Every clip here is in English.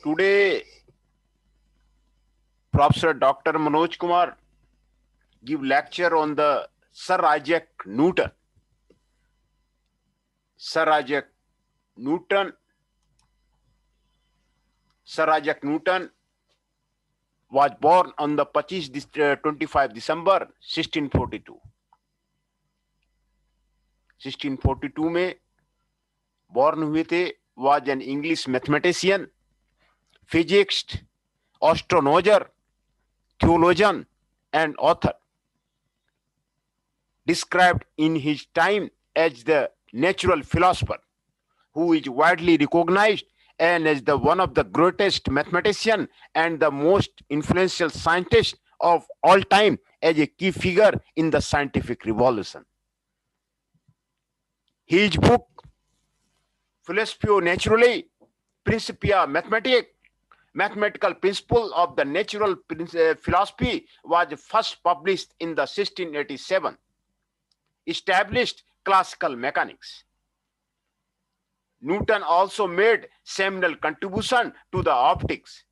Today, Professor Dr. Manoj Kumar give lecture on the Sir Isaac Newton. Sir Isaac Newton, Sir Isaac Newton was born on the 25 December 1642. 1642 में born हुए थे. Was an English mathematician, physicist, astronomer, theologian, and author. Described in his time as the natural philosopher, who is widely recognized and as the one of the greatest mathematician and the most influential scientist of all time, as a key figure in the scientific revolution. His book Philosophia Naturally, Principia Mathematica, Mathematical Principle of the Natural Philosophy, was first published in the 1687. Established classical mechanics. Newton also made seminal contribution to the optics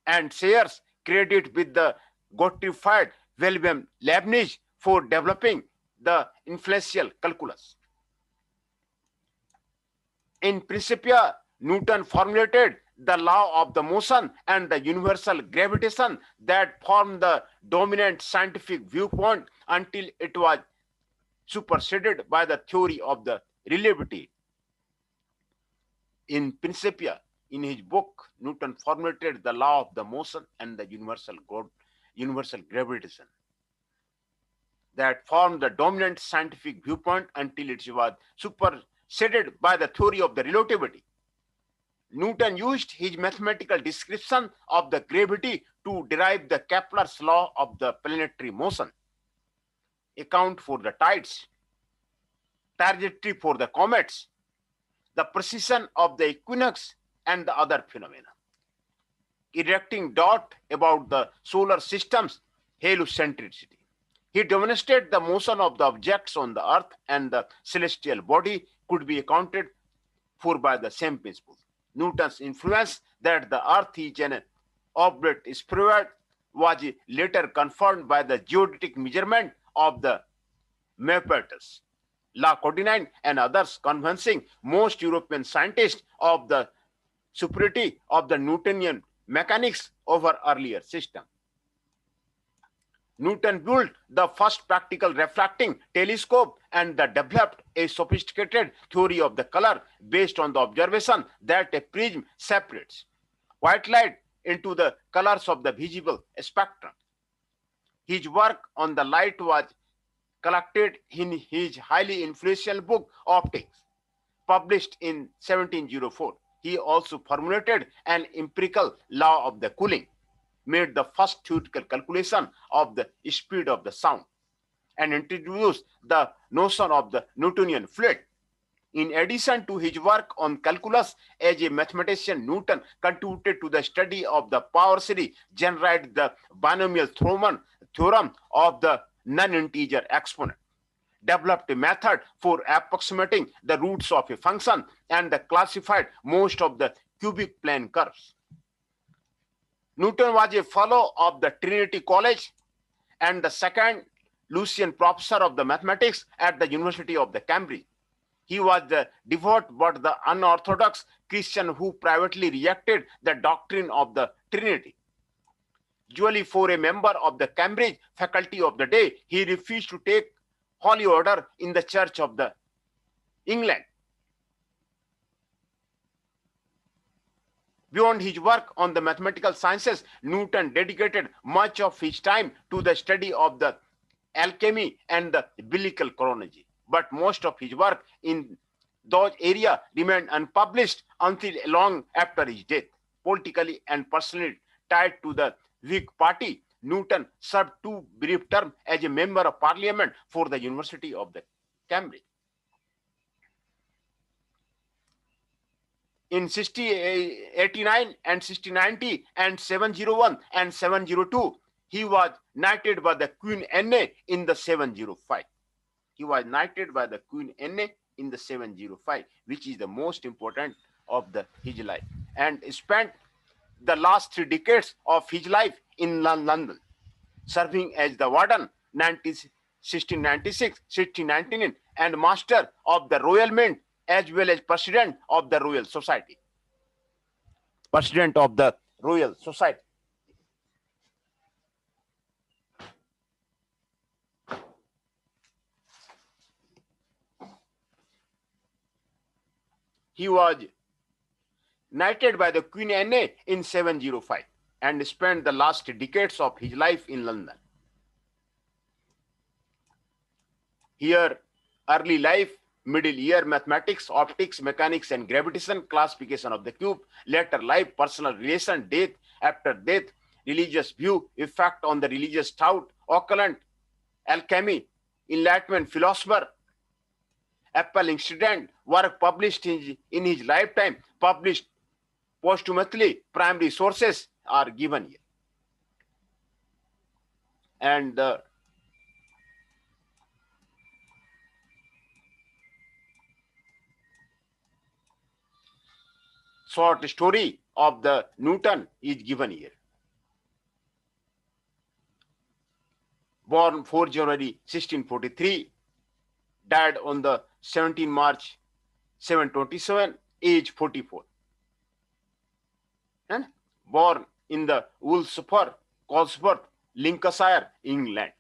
and shares credit with the Gottfried Wilhelm Leibniz for developing the influential calculus. In Principia, Newton formulated the law of the motion and the universal gravitation that formed the dominant scientific viewpoint until it was superseded by the theory of the relativity. In Principia, in his book, Newton formulated the law of the motion and the universal gravitation that formed the dominant scientific viewpoint until it was superseded by the theory of the relativity. Newton used his mathematical description of the gravity to derive the Kepler's law of the planetary motion, account for the tides, trajectory for the comets, the precision of the equinox, and the other phenomena. Erecting doubt about the solar system's heliocentricity. He demonstrated the motion of the objects on the earth and the celestial body could be accounted for by the same principle. Newton's influence that the earth is an oblate spheroid was later confirmed by the geodetic measurement of the Maupertus, Lacournine, and others, convincing most European scientists of the superiority of the Newtonian mechanics over earlier system. Newton built the first practical refracting telescope and developed a sophisticated theory of the color based on the observation that a prism separates white light into the colors of the visible spectrum. His work on the light was collected in his highly influential book Optics, published in 1704. He also formulated an empirical law of the cooling, made the first theoretical calculation of the speed of the sound, and introduced the notion of the Newtonian fluid. In addition to his work on calculus as a mathematician, Newton contributed to the study of the power series, generated the binomial theorem of the non-integer exponent, developed a method for approximating the roots of a function, and classified most of the cubic plane curves. Newton was a fellow of the Trinity College and the second Lucian professor of the mathematics at the University of the Cambridge. He was the devout but the unorthodox Christian who privately rejected the doctrine of the Trinity. Usually for a member of the Cambridge faculty of the day, he refused to take holy order in the Church of the England. Beyond his work on the mathematical sciences, Newton dedicated much of his time to the study of the alchemy and the biblical chronology. But most of his work in those areas remained unpublished until long after his death. Politically and personally tied to the Whig Party, Newton served 2 brief terms as a member of parliament for the University of the Cambridge. In 1689 and 1690 and 701 and 702, he was knighted by the Queen Anne in the 705. He was knighted by the Queen Anne in the 705, which is the most important of his life, and spent the last 3 decades of his life in London, serving as the warden 1696, 1619, and master of the Royal Mint, as well as president of the Royal Society. President of the Royal Society. He was knighted by the Queen Anne in 705 and spent the last decades of his life in London. Here, early life, middle year, mathematics, optics, mechanics, and gravitation, classification of the cube, later life, personal relation, death, after death, religious view, effect on the religious thought, occult, alchemy, enlightenment, philosopher, Apple incident, work published in his lifetime, published posthumously, primary sources are given here. And short story of the Newton is given here. Born 4 January 1643, died on the 17 March 727, age 44. And born in the Woolsworth, Colesworth, Lincolnshire, England.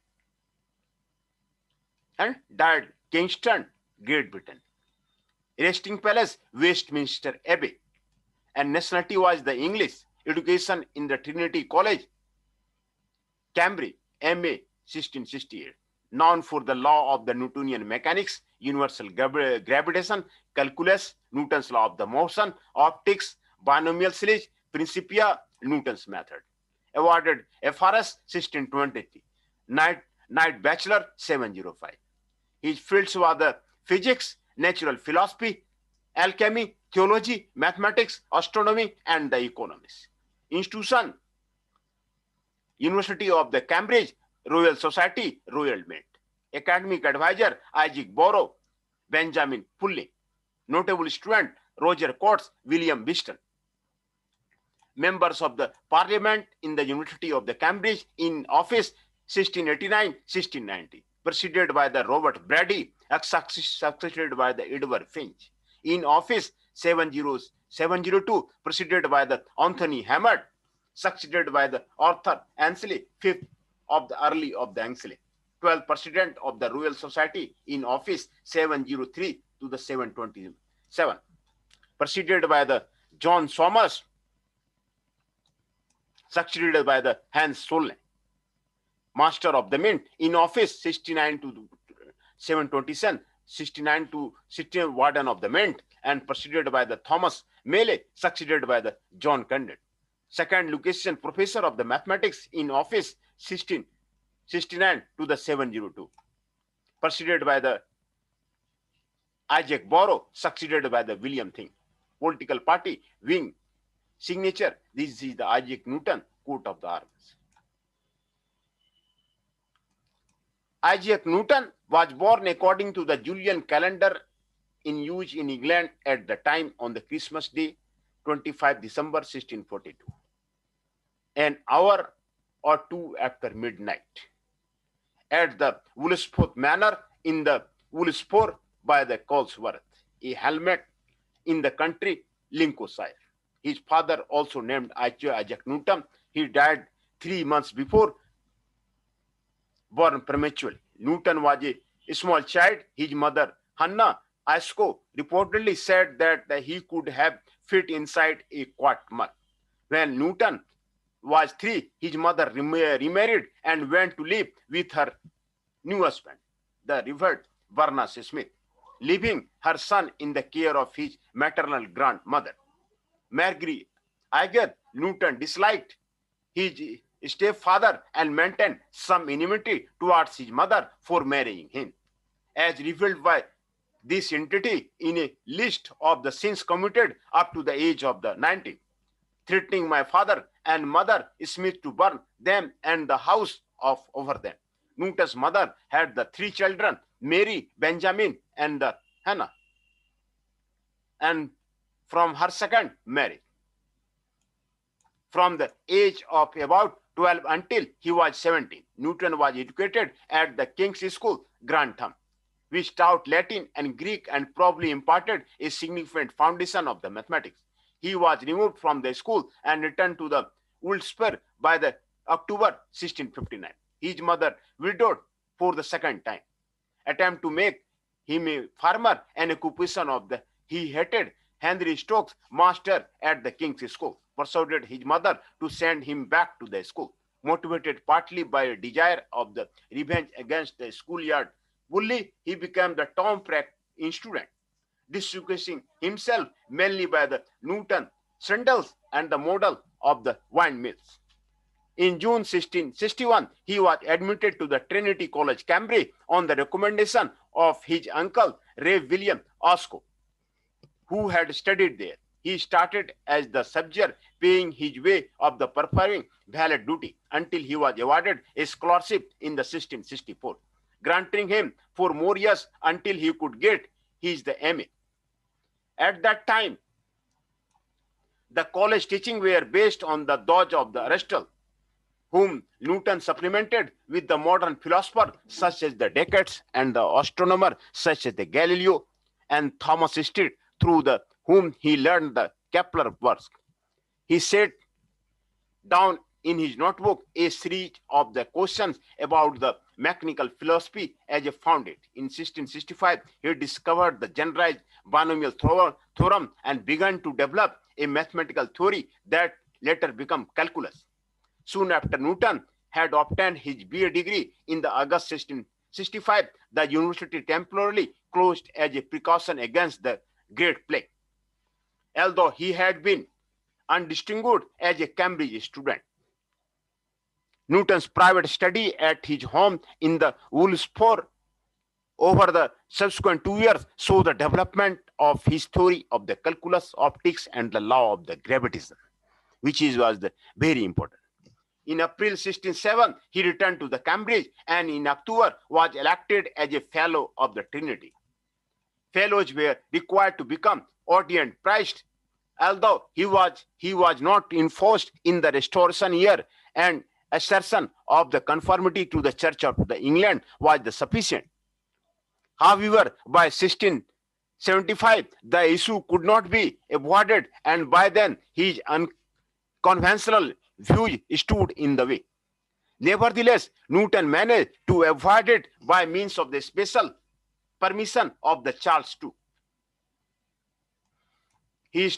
And died Kingston, Great Britain. Resting place, Westminster Abbey. And nationality was the English. Education in the Trinity College, Cambridge, MA 1668. Known for the law of the Newtonian mechanics, universal gravitation, calculus, Newton's law of the motion, optics, binomial series, Principia, Newton's method. Awarded FRS 1623. Knight Bachelor 705. His fields were the physics, natural philosophy, alchemy, theology, mathematics, astronomy, and the economics. Institution, University of the Cambridge, Royal Society, Royal Mint. Academic advisor, Isaac Barrow, Benjamin Pulling. Notable student, Roger Coates, William Biston. Members of the Parliament in the University of the Cambridge in office 1689-1690. Preceded by the Robert Brady, succeeded by the Edward Finch. In office 702, preceded by the Anthony Hammond, succeeded by the Arthur Ansley, 5th of the early of the Ansley. 12th President of the Royal Society in office 703 to the 727. Preceded by the John Somers, succeeded by the Hans Solnay. Master of the Mint in office 69 to 727, 69 to 60, Warden of the Mint, and preceded by the Thomas Mealy, succeeded by the John Condon. Second Lucasian Professor of the Mathematics in office 1669 to the 702, preceded by the Isaac Barrow, succeeded by the William Thing. Political party wing signature. This is the Isaac Newton coat of the arms. Isaac Newton was born according to the Julian calendar in use in England at the time on the Christmas Day, 25 December 1642, an hour or two after midnight, at the Woolsworth Manor in the Woolsworth by the Colesworth, a helmet in the country Lincolnshire. His father, also named Isaac Newton, he died 3 months before, born prematurely. Newton was a small child. His mother, Hannah Asco, reportedly said that he could have fit inside a quart mug. When Newton was 3, his mother remarried and went to live with her new husband, the Reverend Barnes Smith, leaving her son in the care of his maternal grandmother, Margaret Agar. Newton disliked his stepfather and maintained some enmity towards his mother for marrying him, as revealed by this entity in a list of the sins committed up to the age of the 19, threatening my father and mother Smith to burn them and the house over them. Newton's mother had the 3 children, Mary, Benjamin, and Hannah, and from her second marriage. From the age of about 12 until he was 17, Newton was educated at the King's School, Grantham, which taught Latin and Greek and probably imparted a significant foundation of the mathematics. He was removed from the school and returned to the Wolfsburg by the October 1659. His mother widowed for the second time. Attempt to make him a farmer, an occupation of the he hated. Henry Stokes, master at the King's School, persuaded his mother to send him back to the school, motivated partly by a desire of the revenge against the schoolyard bully. He became the Tom Pratt student, distinguishing himself mainly by the Newton sandals and the model of the windmills. In June 1661, he was admitted to the Trinity College, Cambridge, on the recommendation of his uncle, Rev. William Osco, who had studied there. He started as the subject, paying his way of the performing valet duty until he was awarded a scholarship in the 1664, granting him 4 more years until he could get his the MA. At that time, the college teaching were based on the those of the Aristotle, whom Newton supplemented with the modern philosophers such as the Descartes and the astronomer such as the Galileo and Thomas Stitt, through the whom he learned the Kepler works. He set down in his notebook a series of the questions about the mechanical philosophy as he found it. In 1665, he discovered the generalized binomial theorem and began to develop a mathematical theory that later became calculus. Soon after Newton had obtained his BA degree in the August 1665, the university temporarily closed as a precaution against the Great Plague. Although he had been undistinguished as a Cambridge student, Newton's private study at his home in the Wolfsburg over the subsequent 2 years saw the development of his theory of the calculus, optics, and the law of the gravitation, which was very important. In April 1607, he returned to the Cambridge and in October was elected as a fellow of the Trinity. Fellows were required to become ordained priests, although he was not enforced in the Restoration year, and assertion of the conformity to the Church of the England was the sufficient. However, by 1675, the issue could not be avoided, and by then his unconventional views stood in the way. Nevertheless, Newton managed to avoid it by means of the special permission of the Charles II. He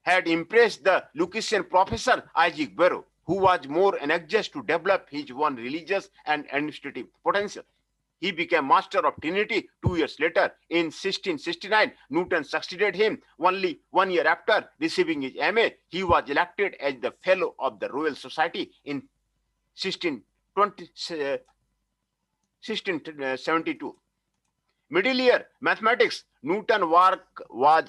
had impressed the Lucasian professor Isaac Barrow, who was more anxious to develop his own religious and administrative potential. He became master of Trinity 2 years later. In 1669, Newton succeeded him. Only 1 year after receiving his MA, he was elected as the Fellow of the Royal Society in 1672. Middle year mathematics, Newton's work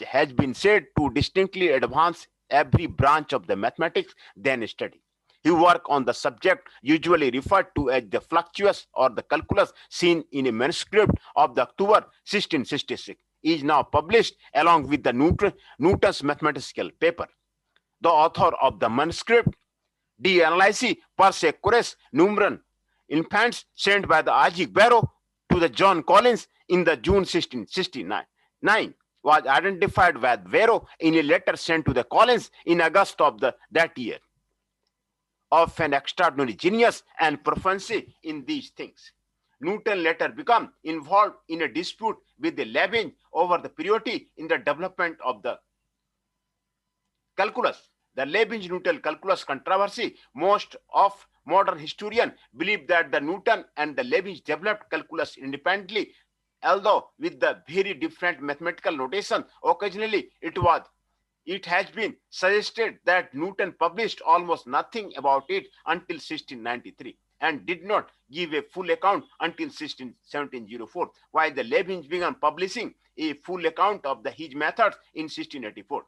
has been said to distinctly advance every branch of the mathematics then studied. He worked on the subject usually referred to as the fluxus or the calculus, seen in a manuscript of the October 1666. Is now published along with the Newton's mathematical paper. The author of the manuscript, De Analysi per Secures Numerum Infants, sent by the Isaac Barrow to the John Collins in the June 1669, was identified with Barrow in a letter sent to the Collins in August of that year, of an extraordinary genius and proficiency in these things. Newton later became involved in a dispute with the Lagrange over the priority in the development of the calculus. The Lagrange-Newton calculus controversy, most of modern historians believe that the Newton and the Lagrange developed calculus independently, although with the very different mathematical notation. Occasionally, it has been suggested that Newton published almost nothing about it until 1693 and did not give a full account until 1704, while the Lagrange began publishing a full account of his methods in 1684.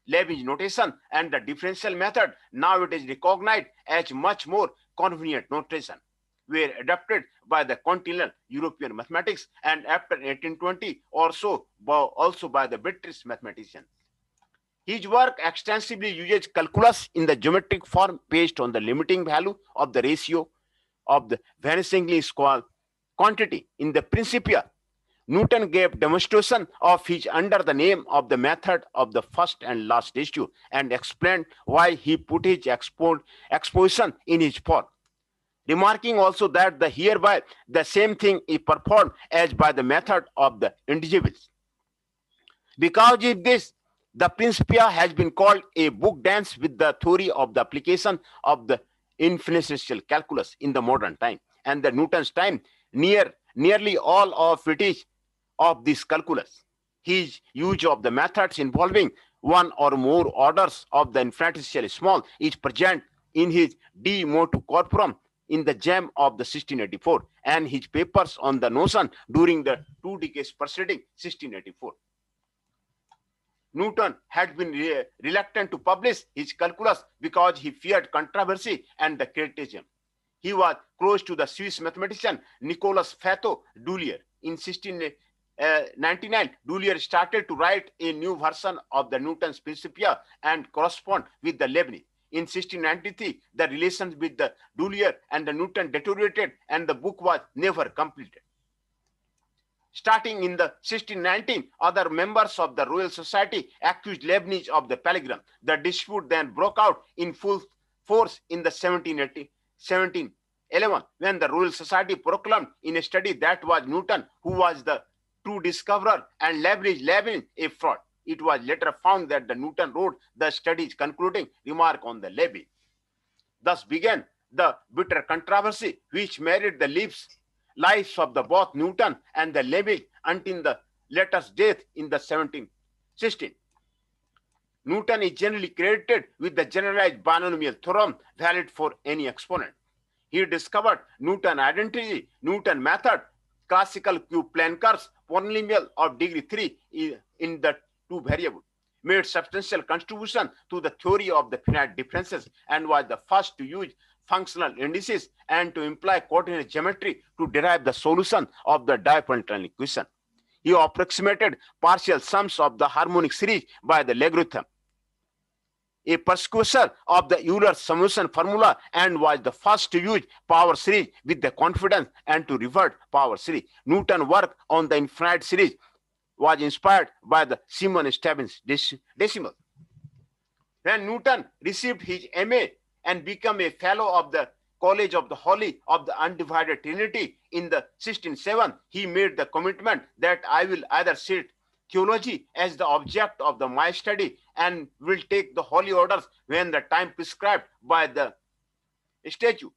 Lagrange notation and the differential method, now it is recognized as much more convenient notation, were adopted by the continental European mathematics and after 1820 or so also by the British mathematicians. His work extensively uses calculus in the geometric form based on the limiting value of the ratio of the vanishingly small quantity in the Principia. Newton gave demonstration of his under the name of the method of the first and last ratio and explained why he put his exposition in his form, remarking also that the hereby the same thing is performed as by the method of the indivisibles. Because of this, the Principia has been called a book dance with the theory of the application of the infinitesimal calculus in the modern time. And the Newton's time, nearly all of it is of this calculus. His use of the methods involving one or more orders of the infinitesimally small is present in his De Motu Corporum in the gem of the 1684 and his papers on the notion during the 2 decades preceding 1684. Newton had been reluctant to publish his calculus because he feared controversy and the criticism. He was close to the Swiss mathematician Nicolas Fato Dulier. In 1699, Dulier started to write a new version of the Newton's Principia and correspond with the Leibniz. In 1693, the relations with the Dulier and the Newton deteriorated and the book was never completed. Starting in the 1619, other members of the Royal Society accused Leibniz of the plagiarism. The dispute then broke out in full force in the 1711, when the Royal Society proclaimed in a study that was Newton who was the true discoverer and Leibniz a fraud. It was later found that the Newton wrote the study's concluding remark on the Leibniz. Thus began the bitter controversy which married the lives of the both Newton and the Leibniz until the latter's death in the 1716. Newton is generally credited with the generalized binomial theorem valid for any exponent. He discovered Newton identity, Newton method, classical Q-plane curves, polynomial of degree 3 in the two variables, made substantial contribution to the theory of the finite differences and was the first to use functional indices and to imply coordinate geometry to derive the solution of the differential equation. He approximated partial sums of the harmonic series by the logarithm, a precursor of the Euler's summation formula, and was the first to use power series with the confidence and to revert power series. Newton's work on the infinite series was inspired by the Simon Stevens decimal. When Newton received his MA and became a fellow of the College of the Holy of the Undivided Trinity in the 1607, he made the commitment that I will either set theology as the object of my study and will take the holy orders when the time prescribed by the statute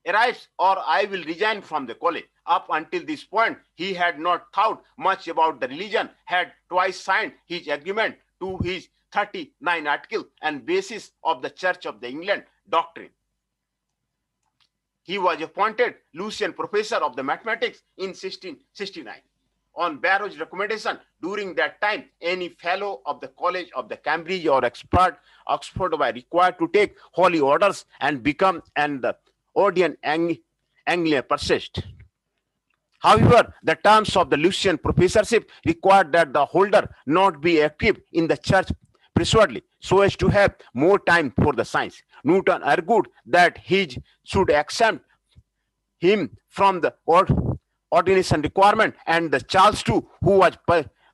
arrives, or I will resign from the college. Up until this point, he had not thought much about the religion, had twice signed his agreement to his 39 article and basis of the Church of the England doctrine. He was appointed Lucian Professor of the Mathematics in 1669. On Barrow's recommendation, during that time, any fellow of the College of the Cambridge or Oxford were required to take holy orders and become an ordained Anglican priest. However, the terms of the Lucian professorship required that the holder not be active in the church priesthood so as to have more time for the science. Newton argued that he should exempt him from the ordination requirement, and the Charles II, who was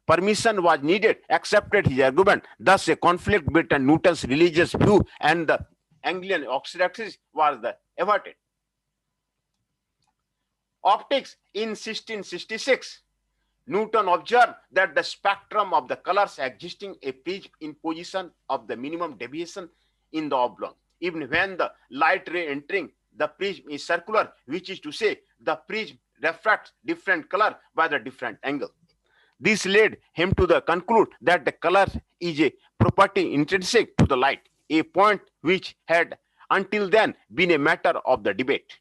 permission was needed, accepted his argument. Thus, a conflict between Newton's religious view and the Anglican orthodoxy was averted. Optics in 1666, Newton observed that the spectrum of the colors existing a prism in position of the minimum deviation in the oblong, even when the light ray entering the prism is circular, which is to say, the prism refracts different color by the different angle. This led him to conclude that the color is a property intrinsic to the light, a point which had until then been a matter of the debate.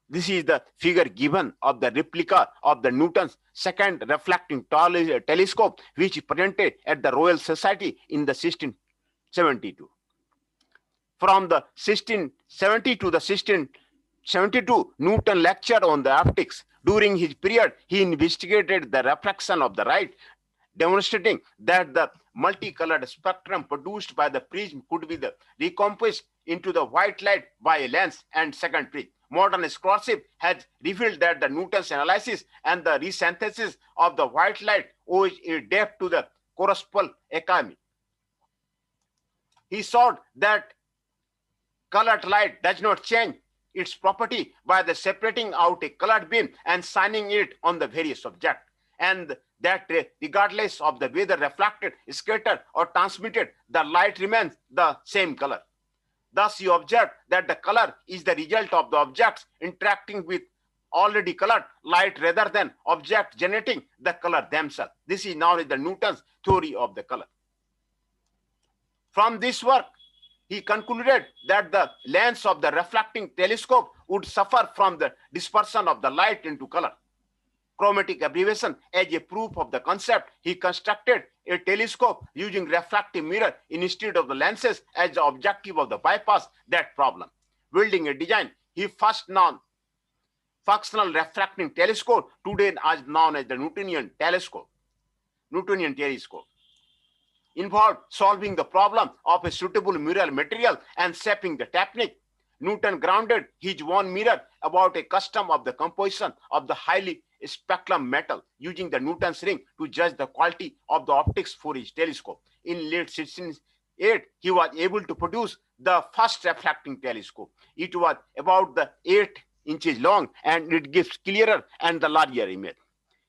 This is the figure given of the replica of the Newton's second reflecting telescope, which is presented at the Royal Society in the 1672. From the 1670 to the 1672, Newton lectured on the optics. During his period, he investigated the refraction of the light demonstrating that the multicolored spectrum produced by the prism could be recomposed into the white light by a lens and second prism. Modern scholarship has revealed that the Newton's analysis and the resynthesis of the white light owes a depth to the corpuscle economy. He showed that colored light does not change its property by the separating out a colored beam and shining it on the various objects, and that regardless of the whether reflected, scattered, or transmitted, the light remains the same color. Thus, you observe that the color is the result of the objects interacting with already colored light rather than objects generating the color themselves. This is known as the Newton's theory of the color. From this work, he concluded that the lens of the reflecting telescope would suffer from the dispersion of the light into color. Chromatic aberration as a proof of the concept, he constructed a telescope using refractive mirror instead of the lenses as the objective of the bypass that problem. Building a design, he first known functional refracting telescope, today as known as the Newtonian telescope. Involved solving the problem of a suitable mirror material and shaping the technique. Newton grounded his own mirror about a custom of the composition of the highly spectrum metal, using the Newton's ring to judge the quality of the optics for his telescope. In late 1608, he was able to produce the first refracting telescope. It was about the 8 inches long, and it gives clearer and the larger image.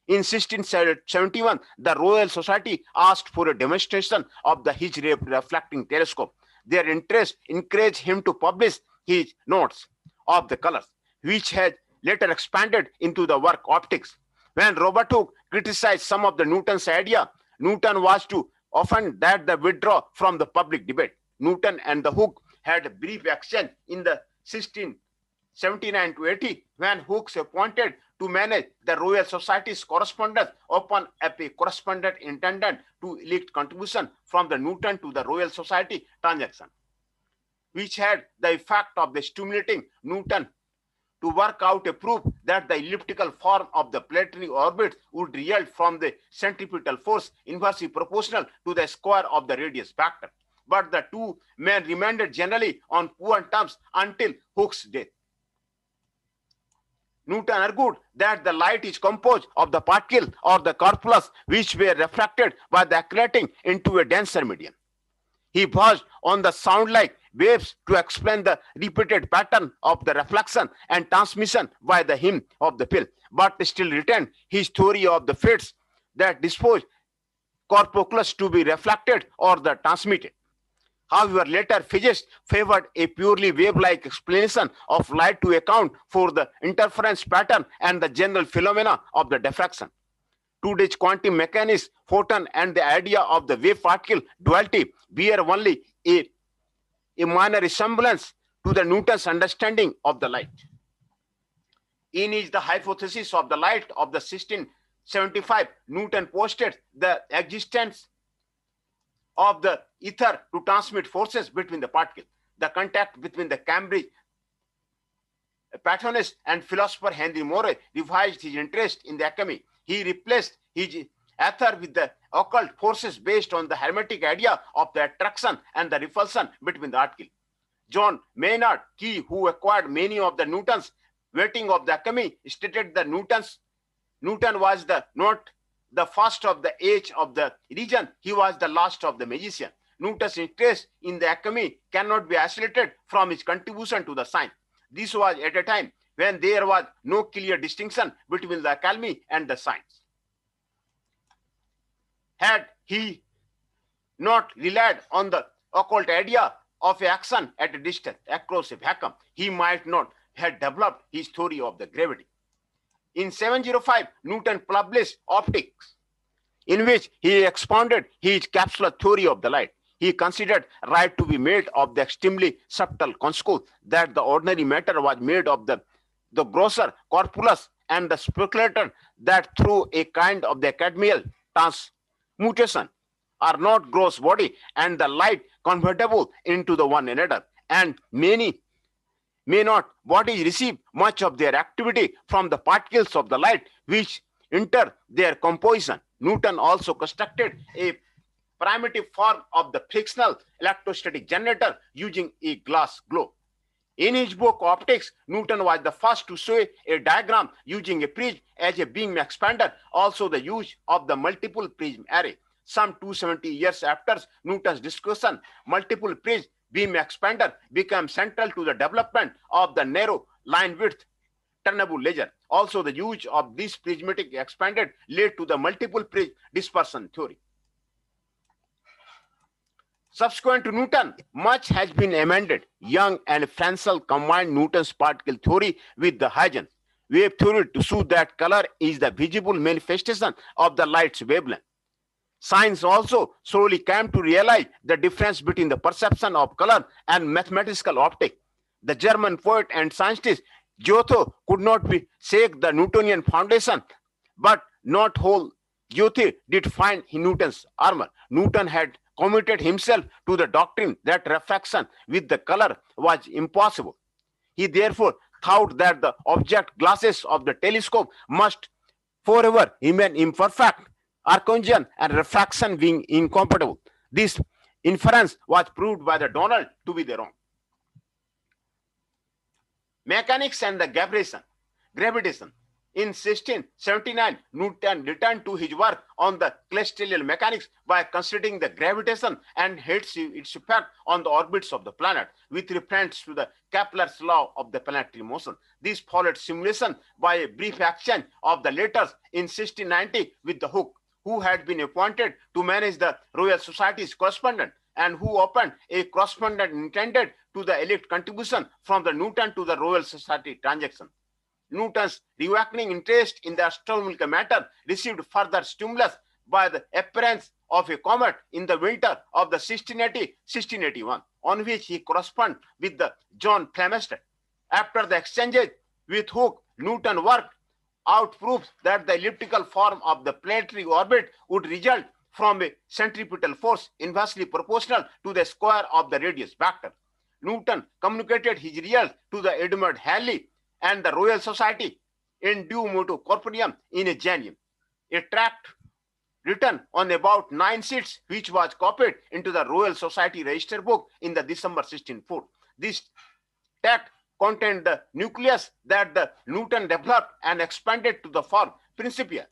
In 1671, the Royal Society asked for a demonstration of his reflecting telescope. Their interest encouraged him to publish his notes of the colors, which has later expanded into the work Optics. When Robert Hooke criticized some of the Newton's idea, Newton was too often that the withdraw from the public debate. Newton and the Hooke had a brief exchange in the 1679 to 80 when Hooke appointed to manage the Royal Society's correspondence upon a correspondent intended to elect contribution from the Newton to the Royal Society transaction, which had the effect of the stimulating Newton to work out a proof that the elliptical form of the planetary orbit would result from the centripetal force inversely proportional to the square of the radius vector. But the two men remained generally on poor terms until Hooke's death. Newton argued that the light is composed of the particle or the corpuscles which were refracted by the accreting into a denser medium. He paused on the sound-like waves to explain the repeated pattern of the reflection and transmission by the him of the film, but still retained his theory of the fates that dispose corpuscles to be reflected or the transmitted. However, later physicists favored a purely wave-like explanation of light to account for the interference pattern and the general phenomena of the diffraction. Today's quantum mechanics, photon, and the idea of the wave-particle duality bear only a minor resemblance to the Newton's understanding of the light. In his The Hypothesis of the Light of the 1675, Newton posted the existence of the ether to transmit forces between the particles. The contact between the Cambridge Platonist and philosopher Henry Moore revised his interest in the alchemy. He replaced his ether with the occult forces based on the Hermetic idea of the attraction and the repulsion between the particles. John Maynard Key, who acquired many of the Newton's writing of the alchemy, stated that Newton was not the first of the age of the region, he was the last of the magician. Newton's interest in the alchemy cannot be isolated from his contribution to the science. This was at a time when there was no clear distinction between the alchemy and the science. Had he not relied on the occult idea of action at a distance across a vacuum, he might not have developed his theory of the gravity. In 1705, Newton published Optics, in which he expounded his capsular theory of the light. He considered light to be made of the extremely subtle consequence that the ordinary matter was made of the grosser corpuscles, and the speculated that through a kind of the academical transmutation are not gross body and the light convertible into the one another, and many may not bodies receive much of their activity from the particles of the light which enter their composition. Newton also constructed a primitive form of the frictional electrostatic generator using a glass globe. In his book Optics, Newton was the first to show a diagram using a prism as a beam expander, also the use of the multiple prism array. Some 270 years after Newton's discussion, multiple prism beam expander became central to the development of the narrow line width turnable laser. Also, the use of this prismatic expanded led to the multiple prism dispersion theory. Subsequent to Newton, much has been amended. Young and Frenzel combined Newton's particle theory with the Huygens wave theory to show that color is the visible manifestation of the light's wavelength. Science also slowly came to realize the difference between the perception of color and mathematical optics. The German poet and scientist Giotto could not shake the Newtonian foundation, but not whole Goethe did find Newton's armor. Newton had committed himself to the doctrine that refraction with the color was impossible. He therefore thought that the object glasses of the telescope must forever remain imperfect, Arcangel and refraction being incompatible. This inference was proved by the Donald to be the wrong. Mechanics and the gravitation. In 1679, Newton returned to his work on the celestial mechanics by considering the gravitation and its effect on the orbits of the planet with reference to the Kepler's law of the planetary motion. This followed simulation by a brief exchange of the letters in 1690 with the Hooke, who had been appointed to manage the Royal Society's correspondent and who opened a correspondent intended to the elect contribution from the Newton to the Royal Society transaction. Newton's reawakening interest in the astronomical matter received further stimulus by the appearance of a comet in the winter of the 1680-1681, on which he corresponded with the John Flamsteed. After the exchanges with Hooke, Newton worked out proofs that the elliptical form of the planetary orbit would result from a centripetal force inversely proportional to the square of the radius vector. Newton communicated his results to the Edmund Halley and the Royal Society in due motu corporeum in a January. A tract written on about 9 sheets, which was copied into the Royal Society register book in the December 1604. This tract contained the nucleus that the Newton developed and expanded to the form Principia.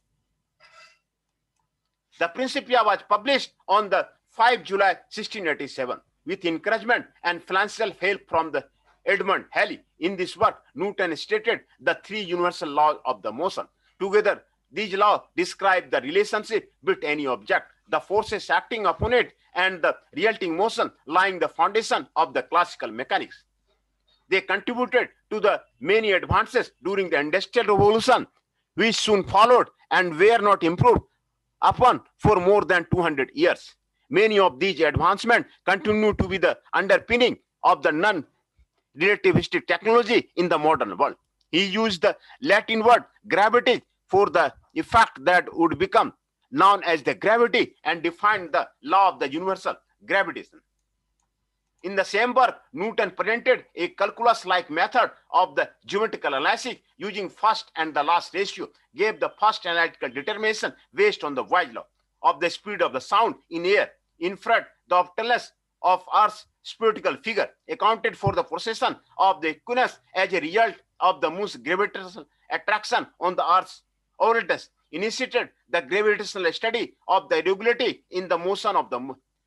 The Principia was published on the 5 July 1687 with encouragement and financial help from the Edmund Halley. In this work, Newton stated the 3 universal laws of the motion. Together, these laws describe the relationship between any object, the forces acting upon it, and the resulting motion lying the foundation of the classical mechanics. They contributed to the many advances during the Industrial Revolution, which soon followed and were not improved upon for more than 200 years. Many of these advancements continue to be the underpinning of the non-relativistic technology in the modern world. He used the Latin word gravity for the effect that would become known as the gravity and defined the law of the universal gravitation. In the same work, Newton presented a calculus-like method of the geometrical analysis using first and the last ratio, gave the first analytical determination based on the voyage law of the speed of the sound in air, inferred the obtuseness of Earth's spherical figure, accounted for the precession of the equinox as a result of the moon's gravitational attraction on the Earth's orbit, initiated the gravitational study of the irregularity in the motion of the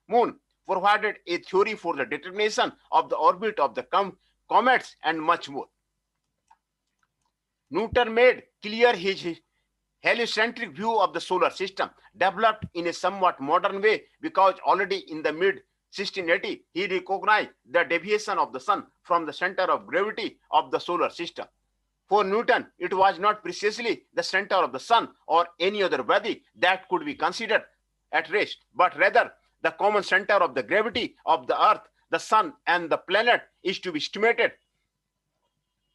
moon, provided a theory for the determination of the orbit of the comets, and much more. Newton made clear his heliocentric view of the solar system, developed in a somewhat modern way because already in the mid-1680 he recognized the deviation of the sun from the center of gravity of the solar system. For Newton, it was not precisely the center of the sun or any other body that could be considered at rest, but rather the common center of the gravity of the earth, the sun, and the planet is to be estimated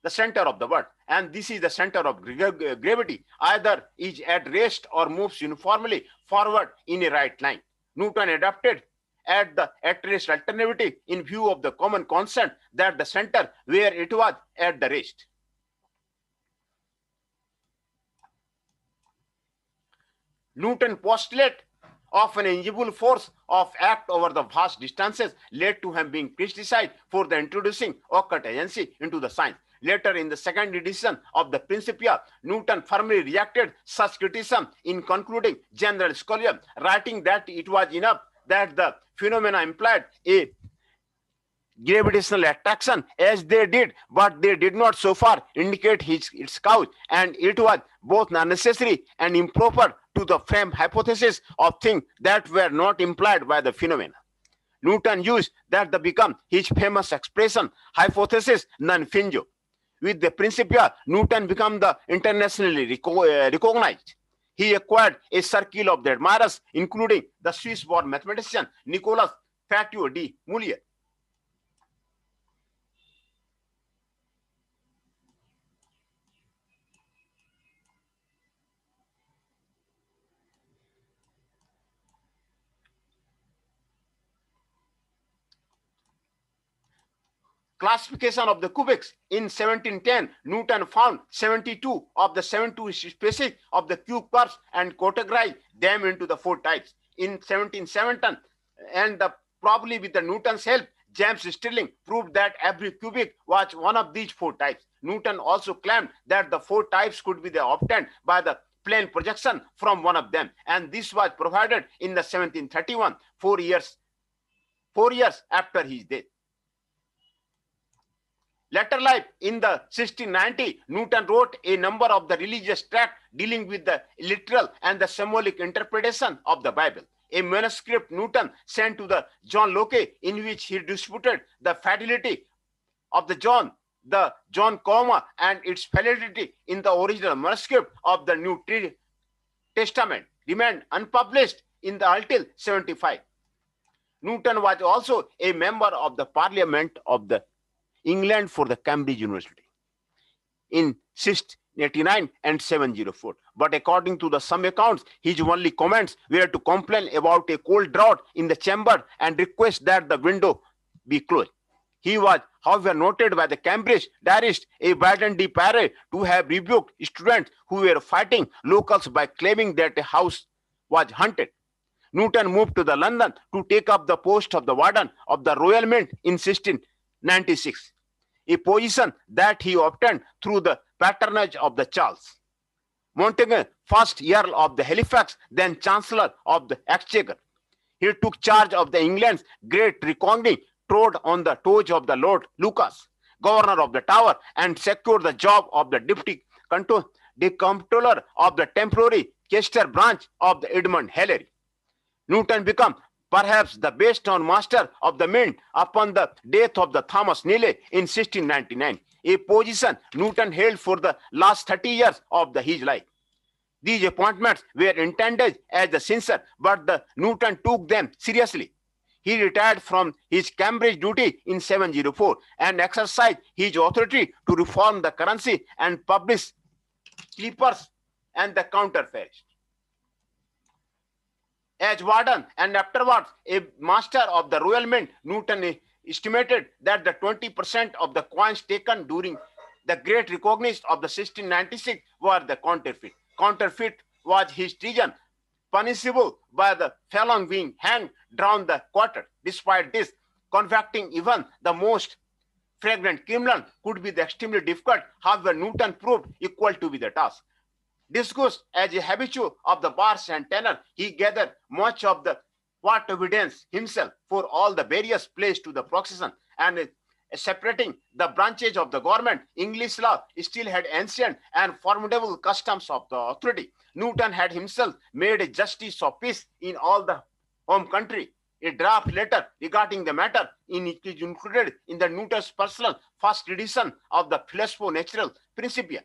the center of the world. And this is the center of gravity, either is at rest or moves uniformly forward in a right line. Newton adopted at rest alternativity in view of the common constant that the center where it was at the rest. Newton's postulate of an invisible force of act over the vast distances led to him being criticized for the introducing occult agency into the science. Later, in the second edition of the Principia, Newton firmly rejected such criticism in concluding General Scholium, writing that it was enough that the phenomena implied a gravitational attraction as they did, but they did not so far indicate its cause, and it was both unnecessary and improper to the frame hypothesis of things that were not implied by the phenomena. Newton used that to become his famous expression, hypothesis non finito. With the Principia, Newton became the internationally recognized. He acquired a circle of the admirers, including the Swiss-born mathematician Nicolas Fatio de Moulier. Classification of the cubics. In 1710, Newton found 72 of the 72 species of the cube curves and categorized them into the 4 types. In 1717, and probably with the Newton's help, James Stirling proved that every cubic was one of these 4 types. Newton also claimed that the 4 types could be obtained by the plane projection from one of them, and this was provided in the 1731, 4 years after his death. Later life, in the 1690, Newton wrote a number of the religious tracts dealing with the literal and the symbolic interpretation of the Bible. A manuscript Newton sent to the John Locke, in which he disputed the fidelity of the John comma, and its validity in the original manuscript of the New Testament, remained unpublished in the until 75. Newton was also a member of the Parliament of the England for the Cambridge University in 689 and 704. But according to some accounts, his only comments were to complain about a cold draught in the chamber and request that the window be closed. He was, however, noted by the Cambridge diarist a Baden de Pare to have rebuked students who were fighting locals by claiming that a house was haunted. Newton moved to the London to take up the post of the warden of the Royal Mint in 1696, a position that he obtained through the patronage of the Charles Montague, first Earl of the Halifax, then Chancellor of the Exchequer. He took charge of the England's great reckoning, trod on the toes of the Lord Lucas, Governor of the Tower, and secured the job of the Deputy Comptroller of the temporary Chester branch of the Edmund Hillary. Newton became perhaps the best known master of the mint upon the death of the Thomas Neale in 1699, a position Newton held for the last 30 years of his life. These appointments were intended as the censure, but Newton took them seriously. He retired from his Cambridge duty in 704 and exercised his authority to reform the currency and publish clippers and the counterfeits. As warden and afterwards a master of the Royal Mint, Newton estimated that the 20% of the coins taken during the Great Recognizance of the 1696 were the counterfeit. Counterfeit was his treason, punishable by the felon being hanged, drawn the quarter. Despite this, convicting even the most flagrant criminal could be extremely difficult. However, Newton proved equal to be the task. Discussed as a habitual of the bars and tenor, he gathered much of the what evidence himself for all the various plays to the procession, and separating the branches of the government. English law still had ancient and formidable customs of the authority. Newton had himself made a justice of peace in all the home country. A draft letter regarding the matter is included in the Newton's personal first edition of the Philosopho Natural Principia.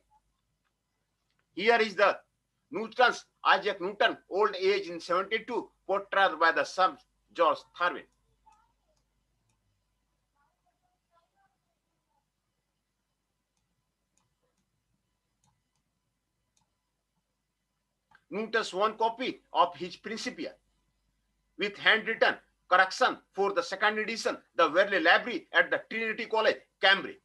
Here is the Newton's Isaac Newton, old age in 72, portrayed by the son George Darwin. Newton's one copy of his Principia with handwritten correction for the second edition, the Verley Library at the Trinity College, Cambridge.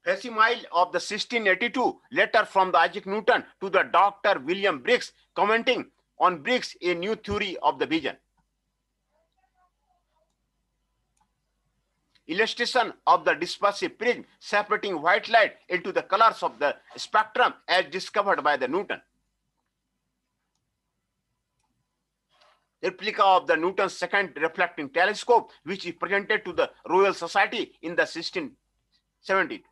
facsimile of the 1682 letter from the Isaac Newton to the Dr. William Briggs, commenting on Briggs' a new theory of the vision. Illustration of the dispersive prism separating white light into the colors of the spectrum as discovered by the Newton. Replica of the Newton's second reflecting telescope, which is presented to the Royal Society in the 1672.